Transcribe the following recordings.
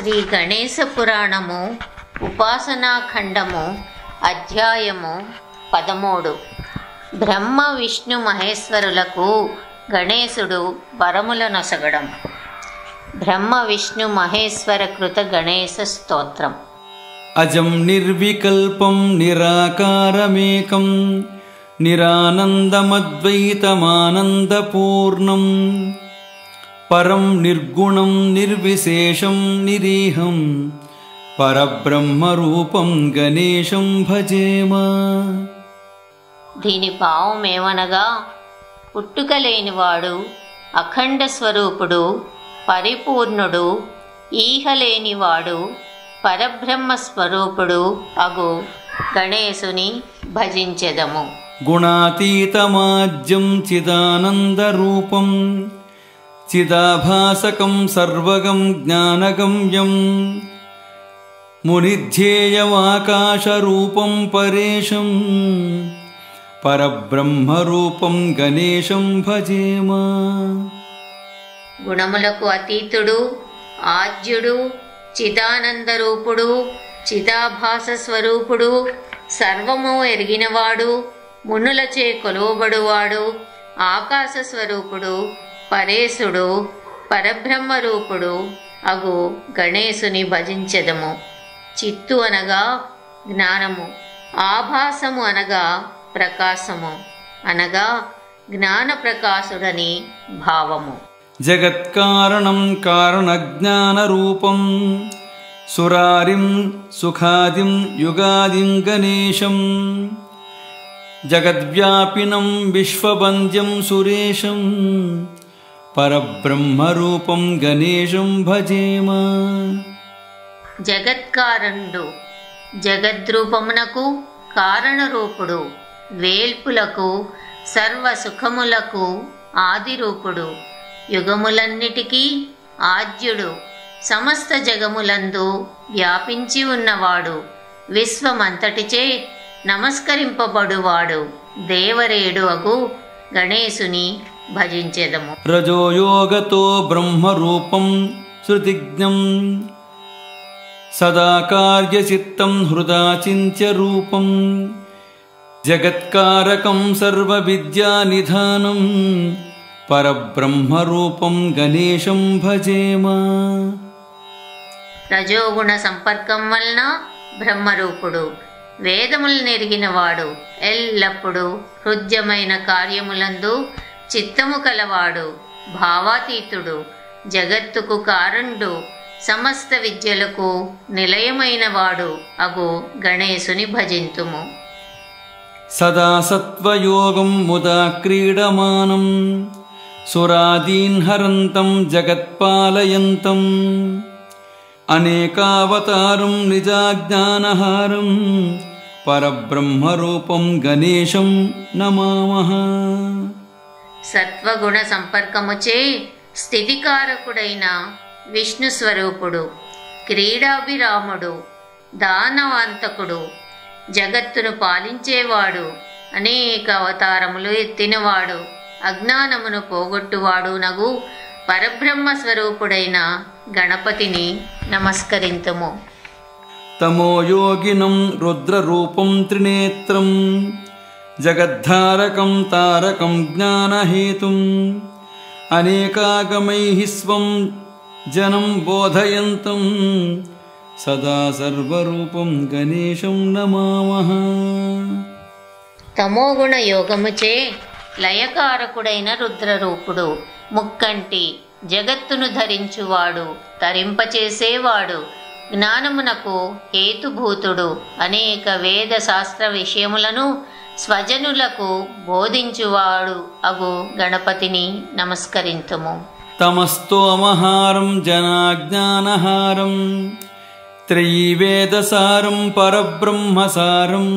శ్రీ గణేశ పురాణము ఉపాసనా ఖండము అధ్యాయము 13. బ్రహ్మ విష్ణు మహేశ్వరులకు గణేశుడు వరముల నొసగడం. బ్రహ్మ విష్ణు మహేశ్వర కృత గణేశ స్తోత్రం. అజం నిర్వికల్పం నిరాకారమేకం నిరానందమద్వైతమానందపూర్ణం పరం నిర్గుణం నిర్విశేషం నిరీహం పరబ్రహ్మరూపం గణేశం భజేమ. దీని భావమేమనగా, పుట్టుకలేనివాడు, అఖండ స్వరూపుడు, పరిపూర్ణుడు, ఈహలేనివాడు, పరబ్రహ్మ స్వరూపుడు అగు గణేశుని భజించెదము. గుణాతీతమాజ్యం చిదానందరూపం చిదాభాసకం సర్వగం జ్ఞానగమ్యం మునిధ్యేయమాకాశరూపం పరేశం పరబ్రహ్మరూపం గణేశం భజేమ. గుణములకు అతీతుడు, ఆద్యుడు, చిదానందరూపుడు, చిదాభాస స్వరూపుడు, సర్వము ఎరిగినవాడు, మునులచే కొలువబడువాడు, ఆకాశ స్వరూపుడు, పరేశుడు, పరబ్రహ్మరూపుడు అగు గణేశుని భజించెదము. చిత్తు అనగా జ్ఞానము, ఆభాసము అనగా ప్రకాశము, అనగా జ్ఞాన ప్రకాశుడని భావము. జగత్కారణం కారణజ్ఞానరూపం సురారిం సుఖాదిం యుగాదిం గణేశం జగద్వ్యాపినం విశ్వవంద్యం సురేశం పరబ్రహ్మరూపం గణేశం భజేమ. జగత్కారణుడు, జగద్రూపమునకు కారణరూపుడు, వేల్పులకు సర్వసుఖములకు ఆదిరూపుడు, యుగములన్నిటికీ ఆద్యుడు, సమస్త జగములందు వ్యాపించి ఉన్నవాడు, విశ్వమంతటిచే నమస్కరింపబడువాడు, దేవరేడు అగు గణేశుని భజించెదము. రజోయోగతో బ్రహ్మరూపం శృతిజ్ఞం సదా కార్యచిత్తం హృదా చింత్య రూపం జగత్కారకం సర్వవిద్యానిధానం పరబ్రహ్మరూపం గణేశం భజేమ. రజోగుణ సంపర్కం వలన బ్రహ్మరూపుడు, వేదములు నెరిగినవాడు, ఎల్లప్పుడూ హృద్యమైన కార్యములందు చిత్తము కలవాడు, భావాతీతుడు, జగత్తుకు కారణుడు, సమస్త విద్యలకు నిలయమైనవాడు అగు గణేశుని భజింతుము. సదా సత్వయోగం ముదా క్రీడమానం సురాదీన్ హరంతం జగత్పాలయంతం అనేకావతారం నిజాజ్ఞానహారం పరబ్రహ్మరూపం గణేశం నమామః. సత్వగుణ సంపర్కముచే స్థితికారకుడైన విష్ణు స్వరూపుడు, క్రీడాభిరాముడు, దానవాంతకుడు, జగత్తును పాలించేవాడు, అనేక అవతారములు ఎత్తినవాడు, అజ్ఞానమును పోగొట్టువాడు నగు పరబ్రహ్మ స్వరూపుడైన గణపతిని నమస్కరింతుము. తమోయోగినం రుద్రరూపం త్రినేత్రం జగద్ధారకం తారకం జ్ఞానహేతుం అనేకాగమైః స్వం జనం బోధయంతం సదా సర్వరూపం గణేశం నమామః. తమోగుణ యోగముచే లయకారకుడైన రుద్రరూపుడు, ముక్కంటి, జగత్తును ధరించువాడు, తరింపచేసేవాడు, జ్ఞానమునకు హేతుభూతుడు, అనేక వేద శాస్త్ర విషయములను స్వజనులకు బోధించువాడు అగు గణపతిని నమస్కరింతుము. తమస్తోమహారం జనాజ్ఞానహారం త్రైవేదసారం పరబ్రహ్మసారం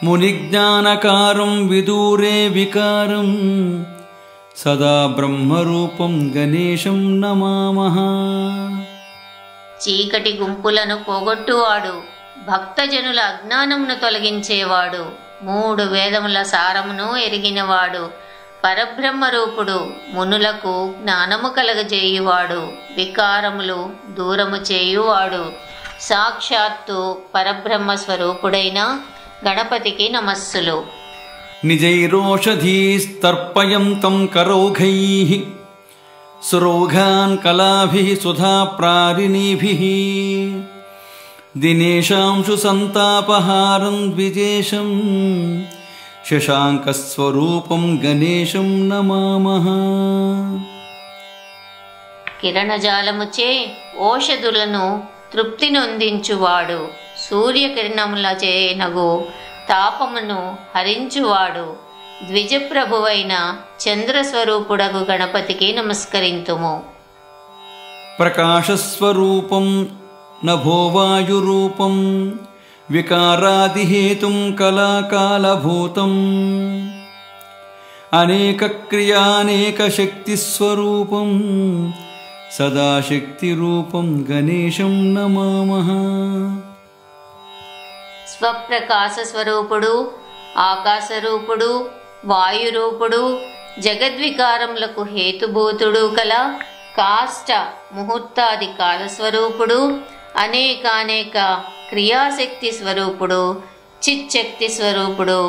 మునిజ్ఞానకారం విదూరే వికారం సదా బ్రహ్మరూపం గణేశం నమామః. చీకటి గుంపులను పోగొట్టువాడు, భక్తజనుల అజ్ఞానమును తొలగించేవాడు, 3 వేదముల సారమును ఎరిగినవాడు, పరబ్రహ్మరూపుడు, మునులకు జ్ఞానము కలగజేయువాడు, వికారములు దూరము చేయువాడు, సాక్షాత్తు పరబ్రహ్మ స్వరూపుడైన గణపతికి నమస్సులు. నిజైరోషధీస్తర్పయంతం కరౌఘైః సురౌఘాన్ కళాభిః సుధాప్రారిణీభిః దినేశాంశు సంతాపహారం ద్విజేశం శశాంకస్వరూపం గణేశం నమామః. కిరణజాలముచే ఓషధులను తృప్తి నొందించువాడు, సూర్యకిరణములచే నగు తాపమును హరించువాడు, ద్విజప్రభువైన చంద్రస్వరూపుడగు గణపతికి నమస్కరింతుము. ప్రకాశస్వరూపం నభోవాయురూపం వికారాదిహేతుం కళాకాలభూతం అనేకక్రియానేకశక్తిస్వరూపం సదాశక్తిరూపం గణేశం నమామః. స్వప్రకాశ స్వరూపుడు, ఆకాశరూపుడు, వాయురూపుడు, జగద్వికారములకు హేతుభూతుడు కల కాష్ట ముహూర్తాది కాలస్వరూపుడు, అనేకానేక క్రియాశక్తి స్వరూపుడు, చిచ్చక్తి స్వరూపుడు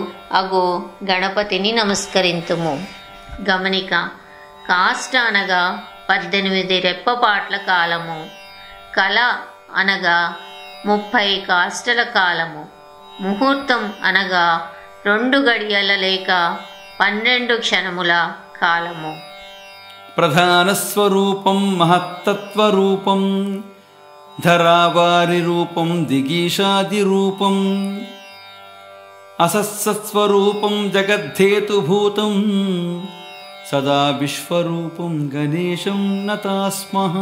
అగు గణపతిని నమస్కరింతుము. గమనిక: కాష్ట అనగా 18 రెప్పపాట్ల కాలము, కళ అనగా 30 కాష్టల కాలము, ముహూర్తం అనగా 2 గడియల లేక 12 క్షణముల కాలము. ప్రధానస్వరూపం మహత్తత్వరూపం ధరావారి రూపం దిగీషాదిరూపం అసత్సత్స్వరూపం జగద్ధేతుభూతం సదా విశ్వరూపం గణేశం నతాస్మః.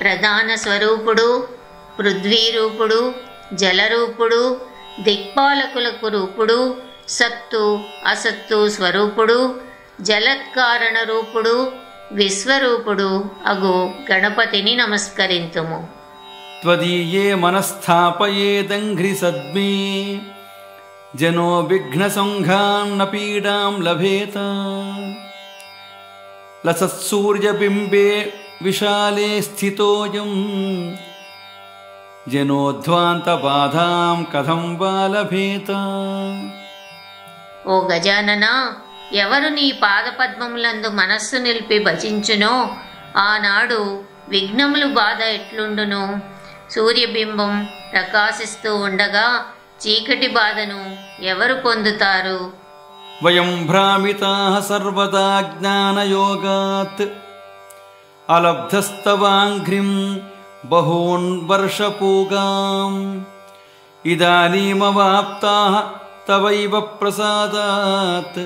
ప్రధాన స్వరూపుడు, పృథ్వీరూపుడు, జలరూపుడు, దిక్పాలకులకు రూపుడు, సత్తు అసత్తు స్వరూపుడు, జలత్కారణ రూపుడు, విశ్వరూపుడు అగు గణపతిని నమస్కరింతుము. త్వదీయే మనస్థాపయేదంఘ్రి సద్మే జనో విఘ్నసంఘాన్న పీడాం లభేత లసత్సూర్యబింబే విశాలే స్థితోయం జనోధ్వాంతబాధాం కథం వా లభేత. ఓ గజానన, ఎవరు నీ పాదపద్మములందు మనస్సు నిలిపి భజించునో ఆనాడు విఘ్నములు బాధ ఎట్లుండును? సూర్యబింబం ప్రకాశిస్తూ ఉండగా చీకటి బాధను ఎవరు పొందుతారు? వయం భ్రామితాః సర్వదా జ్ఞానయోగాత్ అలబ్ధస్తవాంఘ్రిం బహూన్ వర్షపూగాం ఇదానీమవాప్తాః తవైవ ప్రసాదాత్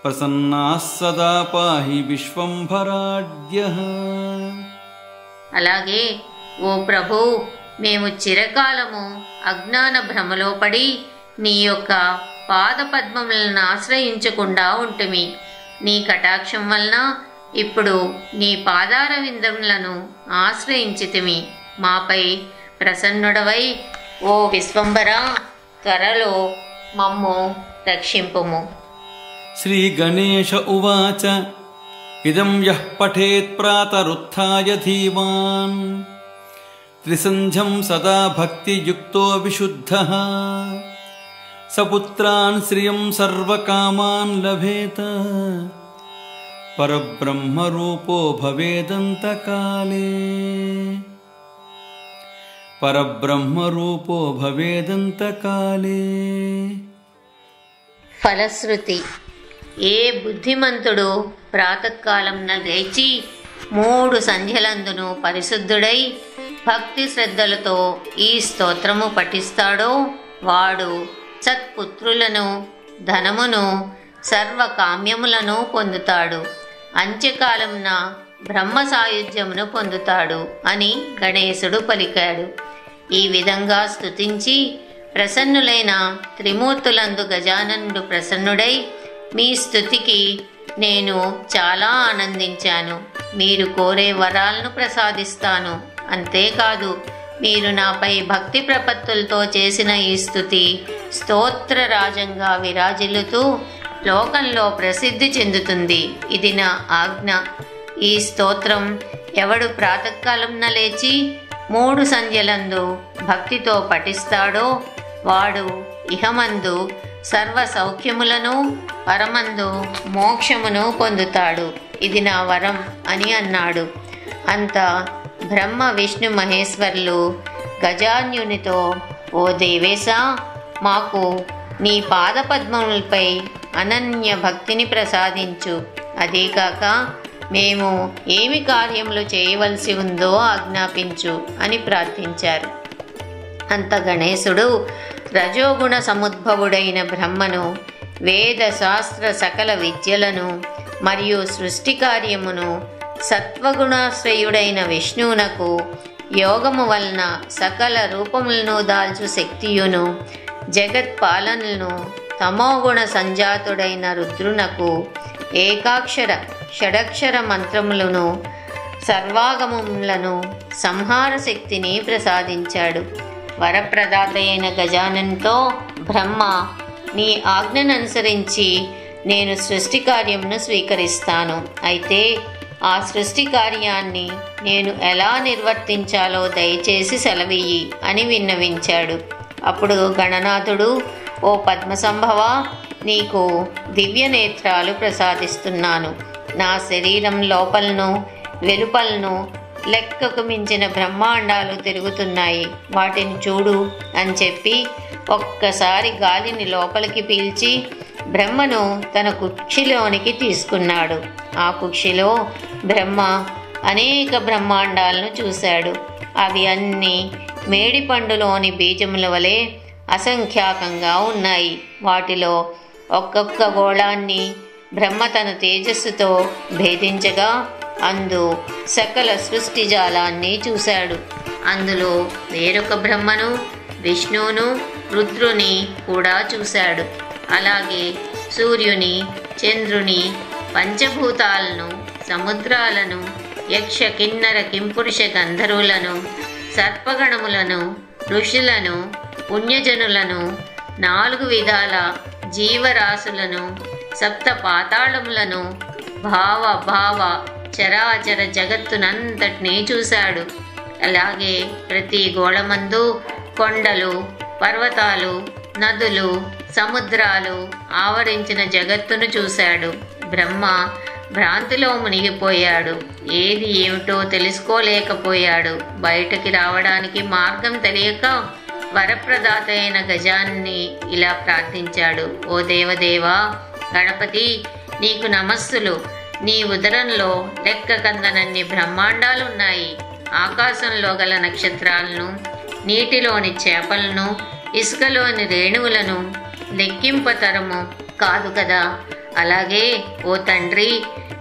ప్రసన్నాః సదా పాహి విశ్వంభరాఢ్యః. అలాగే ఓ ప్రభు, మేము చిరకాలము అజ్ఞాన భ్రమలో పడి నీ యొక్క పాదపద్మములను ఆశ్రయించకుండా ఉంటుమి. నీ కటాక్షం వలన ఇప్పుడు నీ పాదార విందములను ఆశ్రయించితిమి. మాపై ప్రసన్నుడవై ఓ విశ్వంబర, త్వరలో మమ్ము రక్షింపుము. శ్రీ గణేశ ఉవాచ ఇదం యః పఠేత్ ప్రాతరుత్థాయ ధీమాన్ త్రిసంధ్యం సదా భక్తియుక్తో విశుద్ధః సపుత్రాన్ శ్రియం సర్వకామాన్ లభేత పరబ్రహ్మరూపో భవేదంతకాలే. పరబ్రహ్మరూపో భవేదంతకాలే. ఫలశ్రుతి: ఏ బుద్ధిమంతుడు ప్రాతకాలంన లేచి 3 సంధ్యలందును పరిశుద్ధుడై భక్తి శ్రద్ధలతో ఈ స్తోత్రము పఠిస్తాడో వాడు సత్పుత్రులను, ధనమును, సర్వకామ్యములను పొందుతాడు. అంత్యకాలంన బ్రహ్మ సాయుధ్యమును పొందుతాడు అని గణేశుడు పలికాడు. ఈ విధంగా స్తుతించి ప్రసన్నులైన త్రిమూర్తులందు గజాననుడు ప్రసన్నుడై, మీ స్తుతికి నేను చాలా ఆనందించాను. మీరు కోరే వరాలను ప్రసాదిస్తాను. అంతేకాదు, మీరు నాపై భక్తి ప్రపత్తులతో చేసిన ఈ స్తుతి స్తోత్రరాజంగా విరాజిల్లుతూ లోకంలో ప్రసిద్ధి చెందుతుంది. ఇది నా ఆజ్ఞ. ఈ స్తోత్రం ఎవడు ప్రాతకాలంన లేచి 3 సంధ్యలందు భక్తితో పఠిస్తాడో వాడు ఇహమందు సర్వ సౌఖ్యములను, పరమందు మోక్షమును పొందుతాడు. ఇది నా వరం అని అన్నాడు. అంత బ్రహ్మ విష్ణు మహేశ్వరులు గజాన్యునితో, ఓ దేవేశా, మాకు నీ పాదపద్మములపై అనన్య భక్తిని ప్రసాదించు. అదేకాక మేము ఏమి కార్యములు చేయవలసి ఉందో ఆజ్ఞాపించు అని ప్రార్థించారు. అంత గణేశుడు రజోగుణ సముద్భవుడైన బ్రహ్మను, వేద శాస్త్ర సకల విద్యలను మరియు సృష్టి కార్యమును, సత్వగుణాశ్రయుడైన విష్ణువునకు యోగము వలన సకల రూపములను దాల్చు శక్తియును, జగత్పాలనను తమోగుణ సంజాతుడైన రుద్రునకు ఏకాక్షర షడక్షర మంత్రములను, సర్వాగమములను సంహార శక్తిని ప్రసాదించాడు. వరప్రదాత అయిన గజానన్తో బ్రహ్మ, నీ ఆజ్ఞననుసరించి నేను సృష్టి కార్యమును స్వీకరిస్తాను. అయితే ఆ సృష్టి కార్యాన్ని నేను ఎలా నిర్వర్తించాలో దయచేసి సెలవియ్యి అని విన్నవించాడు. అప్పుడు గణనాథుడు, ఓ పద్మసంభవ, నీకు దివ్య నేత్రాలు ప్రసాదిస్తున్నాను. నా శరీరం లోపలను వెలుపలను లెక్కకు మించిన బ్రహ్మాండాలు తిరుగుతున్నాయి, వాటిని చూడు అని చెప్పి ఒక్కసారి గాలిని లోపలికి పీల్చి బ్రహ్మను తన కుక్షిలోనికి తీసుకున్నాడు. ఆ కుక్షిలో బ్రహ్మ అనేక బ్రహ్మాండాలను చూశాడు. అవి అన్నీ మేడిపండులోని బీజముల వలె అసంఖ్యాకంగా ఉన్నాయి. వాటిలో ఒక్కొక్క గోళాన్ని బ్రహ్మ తన తేజస్సుతో భేదించగా అందు సకల సృష్టి జాలాన్ని చూశాడు. అందులో వేరొక బ్రహ్మను, విష్ణువును, రుద్రుని కూడా చూశాడు. అలాగే సూర్యుని, చంద్రుని, పంచభూతాలను, సముద్రాలను, యక్ష కిన్నర కింపురుష గంధర్వులను, సర్పగణములను, ఋషులను, పుణ్యజనులను, 4 విధాల జీవరాశులను, సప్త పాతాళములను, భావ చరాచర జగత్తునంతటినీ చూశాడు. అలాగే ప్రతి గోళమందు కొండలు, పర్వతాలు, నదులు, సముద్రాలు ఆవరించిన జగత్తును చూశాడు. బ్రహ్మ భ్రాంతిలో మునిగిపోయాడు. ఏది ఏమిటో తెలుసుకోలేకపోయాడు. బయటకి రావడానికి మార్గం తెలియక వరప్రదాత అయిన గజాన్ని ఇలా ప్రార్థించాడు. ఓ దేవదేవా గణపతి, నీకు నమస్సులు. నీ ఉదరంలో లెక్క కందనన్ని బ్రహ్మాండాలున్నాయి. ఆకాశంలో గల నక్షత్రాలను, నీటిలోని చేపలను, ఇసుకలోని రేణువులను లెక్కింపతరము కాదు కదా. అలాగే ఓ తండ్రి,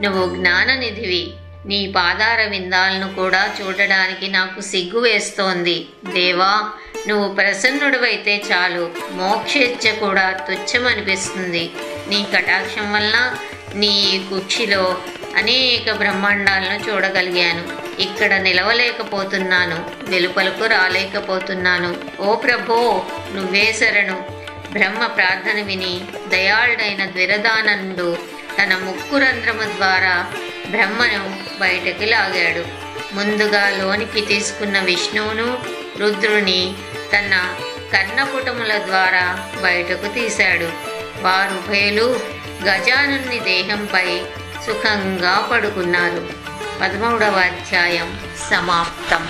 నువ్వు జ్ఞాననిధివి. నీ పాదార విందాలను కూడా చూడడానికి నాకు సిగ్గు వేస్తోంది. దేవా, నువ్వు ప్రసన్నుడివైతే చాలు, మోక్షేచ్ఛ కూడా తుచ్చమనిపిస్తుంది. నీ కటాక్షం వలన నీ కుక్షిలో అనేక బ్రహ్మాండాలను చూడగలిగాను. ఇక్కడ నిలవలేకపోతున్నాను, వెలుపలకు రాలేకపోతున్నాను. ఓ ప్రభో, నువ్వే శరణు. బ్రహ్మ ప్రార్థన విని దయాళుడైన ద్విరదానందుడు తన ముక్కు రంధ్రము ద్వారా బ్రహ్మను బయటకి లాగాడు. ముందుగా లోనికి తీసుకున్న విష్ణువును, రుద్రుని తన కర్ణపుటముల ద్వారా బయటకు తీశాడు. వారుభయులు గజానుని దేహంపై సుఖంగా పడుకున్నారు. 13వ అధ్యాయం సమాప్తం.